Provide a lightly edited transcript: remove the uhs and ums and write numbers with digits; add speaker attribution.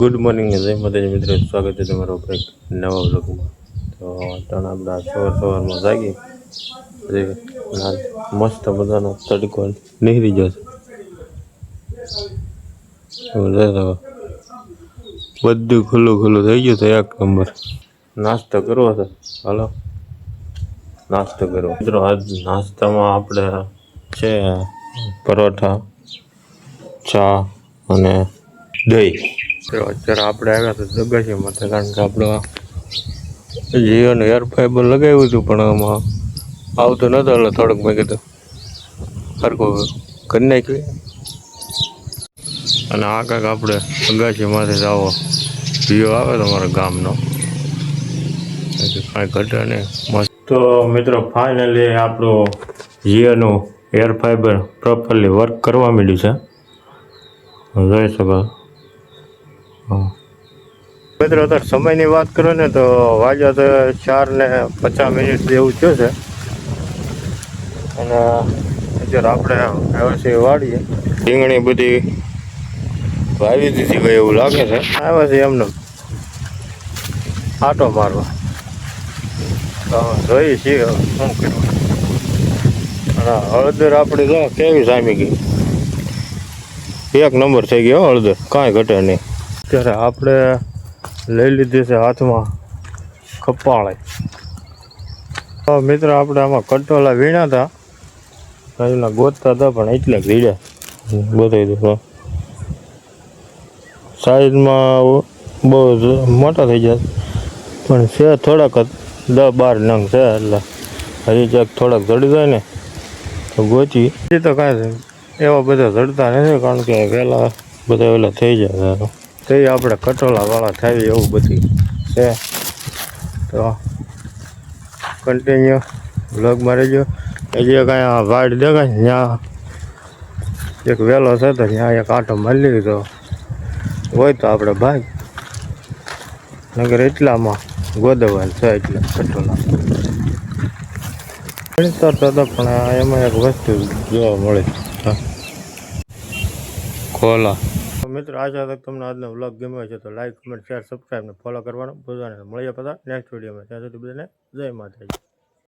Speaker 1: Good morning જય માતાજી મિત્રો, સ્વાગત છે તમારો એક નવા વ્લોગમાં. તો ત્રણ આપણા સવારમાં જાગી મસ્ત મજાનો તડકો નીકળી જશે. બધું ખુલ્લું થઈ ગયું. તો એક નંબર નાસ્તો કરવો છે. હાલો નાસ્તો કરવો મિત્રો. આજ નાસ્તામાં આપણે છે પરોઠા, ચા અને દહીં. અત્યારે આપણે આવ્યા હતા દગાસીમાં, કારણ કે આપણે જીઓનું એર ફાઈબર લગાવ્યું હતું, પણ આમાં આવતું નતું. એટલે થોડુંક મેં કીધું સરખું કરી નાખ્યું. અને આ કાંઈક આપણે અગાસીમાંથી જ આવો જીઓ આવે તમારા ગામનો, કાંઈ ઘટે નહીં. મસ્ત. તો મિત્રો ફાઇનલી આપણું જીઓનું એર ફાઈબર પ્રોપરલી વર્ક કરવા માંડ્યું છે, જોઈ શકો. મિત્રો અત્યારે સમયની વાત કરો ને તો વાગ્યા તો 4:50 જેવું થયું છે. અને અત્યારે આપણે આવ્યા છીએ વાડીએ. રીંગણી બધી વાવી દીધી હોય એવું લાગે છે. આવ્યા છે એમને આટો મારવા. તો જોઈએ છીએ શું કરવા. અને હળદર આપણી જો કેવી જામી ગઈ, એક નંબર થઈ ગયો હળદર, કાંઈ ઘટે નહીં. અત્યારે આપણે લઈ લીધી છે હાથમાં કપાળે. મિત્રો આપણે આમાં કટોલા વીણા હતા, એના ગોતતા હતા, પણ એટલે જ વીડ્યા. બતાવી દો સાઈઝમાં બહુ મોટા થઈ જાય, પણ છે થોડાક 10-12 નંગ છે. એટલે હજી ક્યાંક થોડાક જડી જાય ને તો ગોચી. હજી તો કાંઈ એવા બધા જડતા નથી, કારણ કે વહેલા બધા વહેલા થઈ જાય. તો એ આપણે કટોલાવાળા થાય એવું બધી છે. તો કન્ટિન્યુ બ્લોગમાં રહેજો. હજી કાંઈ વાડ દેખાય ત્યાં એક વહેલો છે, તો ત્યાં એક આંટો મારી લીધો હોય તો આપણે ભાગ નગર એટલામાં ગોદવાલ છે. એટલે કટોલા કરતા હતા, પણ એમાં એક વસ્તુ જોવા મળે ખોલા. મિત્રો આશા તક તમને આજનો વ્લોગ ગમ્યો છે, તો લાઈક, કમેન્ટ, શેર, સબસ્ક્રાઈબ ને ફોલો કરવાનું ભૂલવાનું. મળીએ પાછા નેક્સ્ટ વિડીયોમાં. ત્યાં સુધી બધાને જય માતાજી.